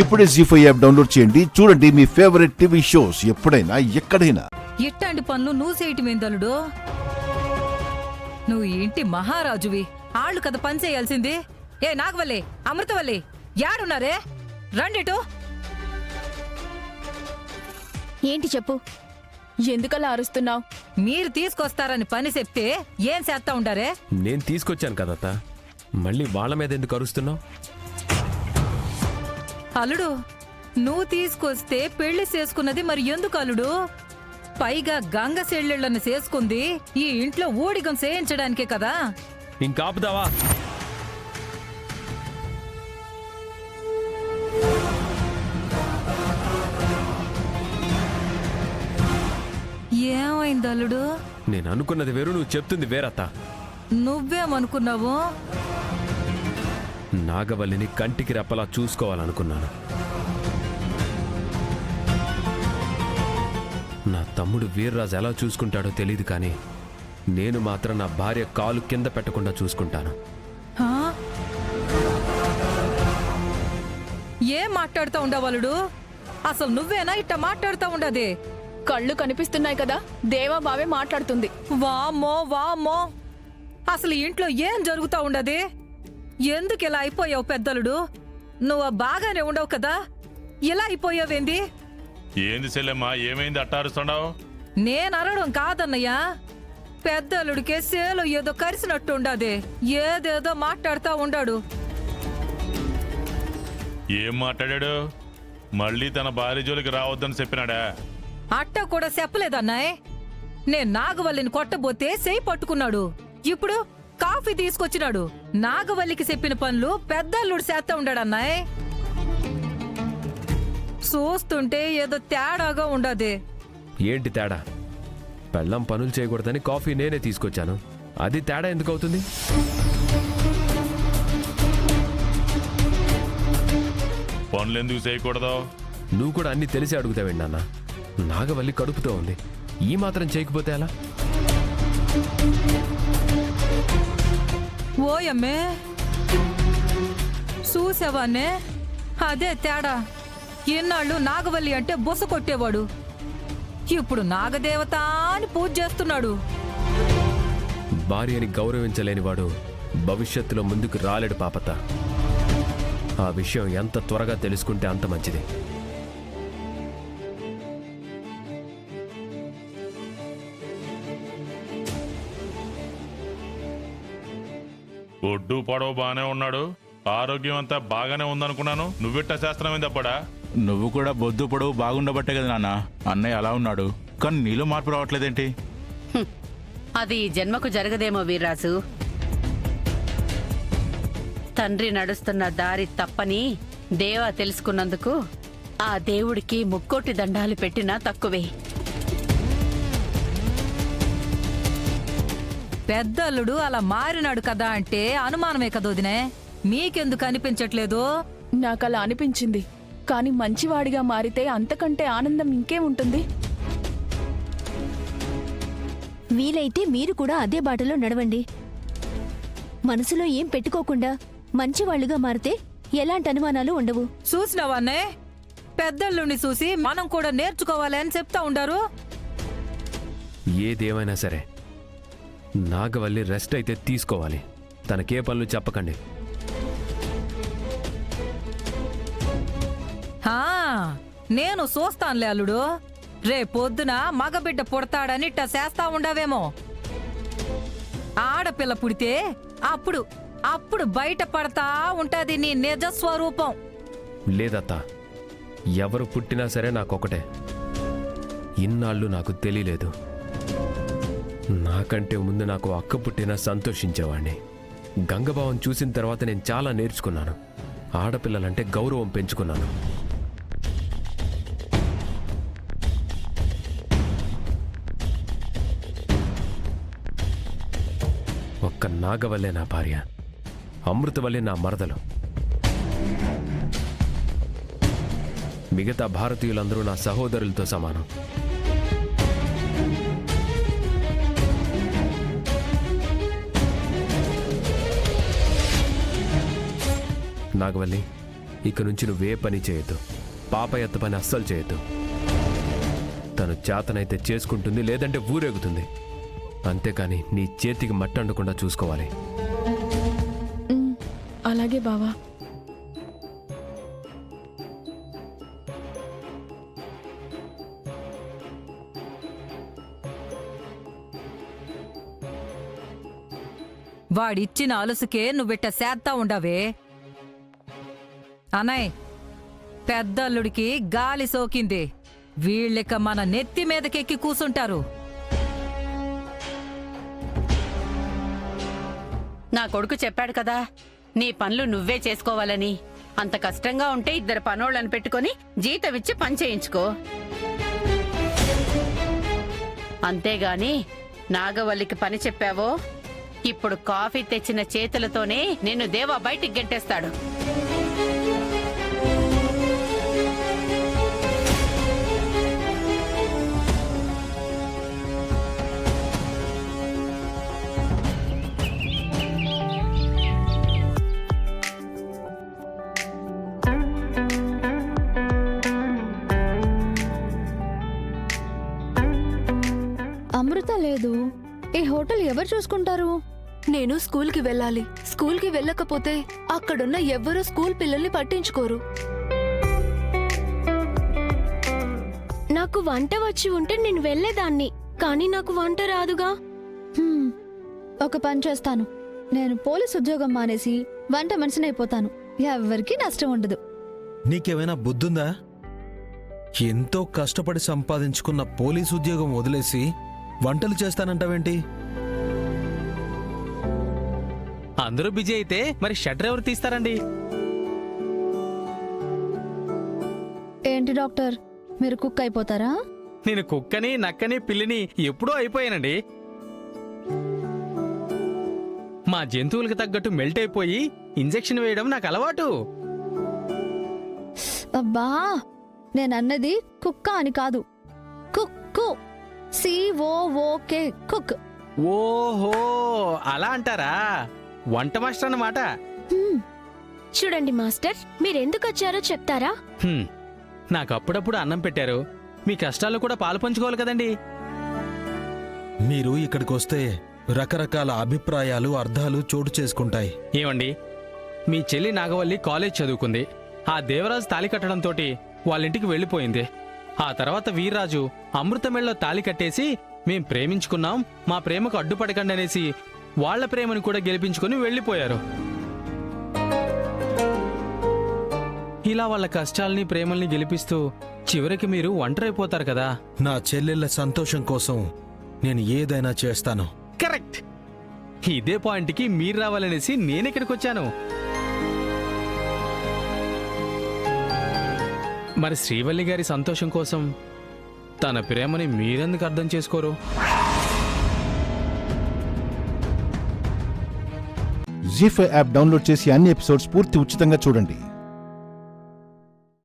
ఇప్పుడే జీ5 app download చేయండి. చూడండి మీ ఫేవరెట్ టీవీ షోస్ ఎప్పుడైనా ఎక్కడైనా. ఇట్లాంటి పనులు నువ్వు చేయటమేందలుడు? నువ్వు ఇంటి మహారాజువి, ఆళ్ళు కదా పని చేయాల్సింది. ఏ నాగవల్లి, అమృతవల్లి, యాడున్నారే? రండిటు. ఏంటి చెప్పు, ఎందుకలా అరుస్తున్నావు? మీరు తీసుకొస్తారని పని చెప్తే ఏం చేస్తా ఉండారే? నేను తీసుకొచ్చాను కదత్త, మళ్ళీ వాళ్ళ మీద ఎందుకు అరుస్తున్నావు? అల్లుడు, నువ్వు తీసుకొస్తే పెళ్లి చేసుకున్నది మరి ఎందుకు అల్లుడు? పైగా గంగ సెళ్ళిళ్ళను చేసుకుంది ఈ ఇంట్లో ఊడిగం చేయించడానికే కదా. ఇంకాపుదావా? ఏమైంది అల్లుడు? నేను అనుకున్నది వేరు, నువ్వు చెప్తుంది వేరత్త. నువ్వేమనుకున్నావు? నాగవల్లిని కంటికి రెప్పలా చూసుకోవాలనుకున్నాను. నా తమ్ముడు వీర్రాజు ఎలా చూసుకుంటాడో తెలియదు, కానీ నేను మాత్రం నా భార్య కాలు కింద పెట్టకుండా చూసుకుంటాను. హా? ఏం మాట్లాడుతూ ఉండవలుడు? అసలు నువ్వేనా ఇట్ట మాట్లాడుతూ ఉండది? కళ్ళు కనిపిస్తున్నాయి కదా, దేవాబావే మాట్లాడుతుంది. వామ్మో వామ్మో, అసలు ఇంట్లో ఏం జరుగుతూ ఉండది? ఎందుకు ఇలా అయిపోయావు పెద్దలుడు? నువ్వు బాగానే ఉండవు కదా, ఇలా అయిపోయావేంది? ఏంది చెల్లెమ్మా, ఏమైంది అట్టారుస్తున్నావు? నేను అరడం కాదన్నయ్యా, పెద్దలుడికే సేలు ఏదో కరిసినట్టు ఉండదే, ఏదేదో మాట్లాడుతూ ఉండాడు. ఏం మాట్లాడాడు? మళ్ళీ తన భార్య జోలికి రావద్దని చెప్పినాడా? అట్ట కూడా చెప్పలేదన్నాయ్. నేను నాగవల్లిని కొట్టబోతే చేయి పట్టుకున్నాడు. ఇప్పుడు కాఫీ తీసుకొచ్చినాడు. నాగవల్లికి చెప్పిన పనులు పెద్దల్లుడు చేస్తా ఉండాడన్నాయ్. చూస్తుంటే ఏదో తేడాగా ఉండదే. ఏంటి తేడా? పెళ్ళం పనులు చేయకూడదని కాఫీ నేనే తీసుకొచ్చాను, అది తేడా ఎందుకు అవుతుంది? పనులు ఎందుకు చేయకూడదు? నువ్వు కూడా అన్ని తెలిసి అడుగుతావేంటి నాన్న? నాగవల్లి కడుపుతో ఉంది, ఈ మాత్రం చేయకపోతే ఎలా? ఓయమ్మే, చూసావానే, అదే తేడా. ఎన్నాళ్ళు నాగవల్లి అంటే బొస కొట్టేవాడు, ఇప్పుడు నాగదేవత అని పూజ చేస్తున్నాడు. భార్యని గౌరవించలేనివాడు భవిష్యత్తులో ముందుకు రాలేడు పాపత. ఆ విషయం ఎంత త్వరగా తెలుసుకుంటే అంత మంచిది. ఒడ్డు పొడవు బాగానే ఉన్నాడు, ఆరోగ్యం అంతా బాగానే ఉందనుకున్నాను. నువ్వెట్ట శాస్త్రం ఏందప్పడా? నువ్వు కూడా బొద్దు పొడవు బాగుండబట్టే కదా నాన్న అన్నయ్య అలా ఉన్నాడు, కానీ నీలో మార్పు రావట్లేదేంటి? అది ఈ జన్మకు జరగదేమో వీర్రాజు. తండ్రి నడుస్తున్న దారి తప్పని దేవా తెలుసుకున్నందుకు ఆ దేవుడికి ముక్కోటి దండాలు పెట్టినా తక్కువే. పెద్దల్లుడు అలా మారినాడు కదా అంటే అనుమానమే కదా వదినే. మీకెందుకు అనిపించట్లేదు? నాకలా అనిపించింది, కానీ మంచివాడిగా మారితే అంతకంటే ఆనందం ఇంకేముంటుంది? వీలైతే మీరు కూడా అదే బాటలో నడవండి. మనసులో ఏం పెట్టుకోకుండా మంచివాళ్లుగా మారితే ఎలాంటి అనుమానాలు ఉండవు. చూసినవాన్నే, పెద్దల్లుని చూసి మనం కూడా నేర్చుకోవాలి అని చెప్తా ఉండారు. ఏదేమైనా సరే నాగవల్లి రెస్ట్ అయితే తీసుకోవాలి. తనకే పనులు చెప్పకండి. నేను చూస్తానులే అల్లుడు. రేపొద్దున మగబిడ్డ పుడతాడని ఇట్ట చేస్తా ఉండవేమో. ఆడపిల్ల పుడితే అప్పుడు అప్పుడు బయట పడతా ఉంటది నీ నిజ స్వరూపం. లేదత్త, ఎవరు పుట్టినా సరే నాకొకటే. ఇన్నాళ్ళు నాకు తెలియలేదు. నాకంటే ముందు నాకు అక్క పుట్టినా సంతోషించేవాణ్ణి. గంగభావం చూసిన తర్వాత నేను చాలా నేర్చుకున్నాను. ఆడపిల్లలంటే గౌరవం పెంచుకున్నాను. ఒక్క నాగవల్లే నా భార్య, అమృతవల్లే నా మరదలు. మిగతా భారతీయులందరూ నా సహోదరులతో సమానం. నాగవల్లి, ఇక నుంచి నువ్వే పని చేయొద్దు. పాప ఎత్త పని అస్సలు చేయొద్దు. తను చేతనైతే చేసుకుంటుంది, లేదంటే ఊరేగుతుంది. అంతేకాని నీ చేతికి మట్టి అండకుండా చూసుకోవాలి. అలాగే బావా. వాడిచ్చిన అలుసుకే నువ్విట్ట సేత్తా ఉండవే. అన్నయ్, పెద్దల్లుడికి గాలి సోకింది. వీళ్ళిక మన నెత్తి మీదకెక్కి కూసుంటారు. నా కొడుకు చెప్పాడు కదా, నీ పనులు నువ్వే చేసుకోవాలని. అంత కష్టంగా ఉంటే 2 పనోళ్ళని పెట్టుకొని జీతమిచ్చి పని చేయించుకో. అంతేగాని నాగవల్లికి పని చెప్పావో, ఇప్పుడు కాఫీ తెచ్చిన చేతులతోనే నిన్ను దేవా బయటికి గెంటేస్తాడు. అమృత లేదు. ఈ హోటల్ ఎవరు చూసుకుంటారు? నేను స్కూల్కి వెళ్ళాలి. స్కూల్కి వెళ్ళకపోతే అక్కడున్న ఎవ్వరూ స్కూల్ పిల్లల్ని పట్టించుకోరు. నాకు వంట వచ్చి ఉంటే నేను వెళ్ళేదాన్ని, కానీ నాకు వంట రాదుగా. ఒక పని చేస్తాను. నేను పోలీస్ ఉద్యోగం మానేసి వంట మనిషినైపోతాను. ఎవ్వరికీ నష్టం ఉండదు. నీకేమైనా బుద్ధుందా? ఎంతో కష్టపడి సంపాదించుకున్న పోలీసు ఉద్యోగం వదిలేసి వంటలు చేస్తానంటావేంటి? అందరూ బిజీ అయితే మరి షట్టర్ ఎవరు తీస్తారండి? ఏంటి డాక్టర్, మీరు కుక్ అయిపోతారా? నేను కుక్కని, నక్కని, పిల్లిని ఎప్పుడూ అయిపోయానండి. మా జంతువులకు తగ్గట్టు మెల్ట్ అయిపోయి ఇంజెక్షన్ వేయడం నాకు అలవాటు. అబ్బా, నేనన్నది కుక్క అని కాదు, కుక్కు. COOK, cook. ఓహో, అలా అంటారా? వంట మాస్టర్ అన్నమాట. చూడండి మాస్టర్, మీరెందుకు వచ్చారో చెప్తారా? నాకు అప్పుడప్పుడు అన్నం పెట్టారు. మీ కష్టాలు కూడా పాలు పంచుకోవాలి కదండి. మీరు ఇక్కడికి వస్తే రకరకాల అభిప్రాయాలు, అర్థాలు చోటు చేసుకుంటాయి. ఏమండి, మీ చెల్లి నాగవల్లి కాలేజ్ చదువుకుంది. ఆ దేవరాజు తాళి కట్టడంతో వాళ్ళింటికి వెళ్ళిపోయింది. ఆ తర్వాత వీర్రాజు అమృతమెళ్ళలో తాళి కట్టేసి మేం ప్రేమించుకున్నాం, మా ప్రేమకు అడ్డుపడకండి అనేసి వాళ్ల ప్రేమను కూడా గెలిపించుకుని వెళ్ళిపోయారు. ఇలా వాళ్ళ కష్టాల్ని, ప్రేమల్ని గెలిపిస్తూ చివరికి మీరు ఒంటరైపోతారు కదా. నా చెల్లెళ్ళ సంతోషం కోసం నేను ఏదైనా చేస్తాను. కరెక్ట్. ఇదే పాయింట్కి మీరు రావాలనేసి నేనిక్కడికి వచ్చాను. మరి శ్రీవల్లి గారి సంతోషం కోసం తన ప్రేమని మీరెందుకు అర్థం చేసుకోరు? జీ5 యాప్ డౌన్లోడ్ చేసి అన్ని ఎపిసోడ్స్ పూర్తి ఉచితంగా చూడండి.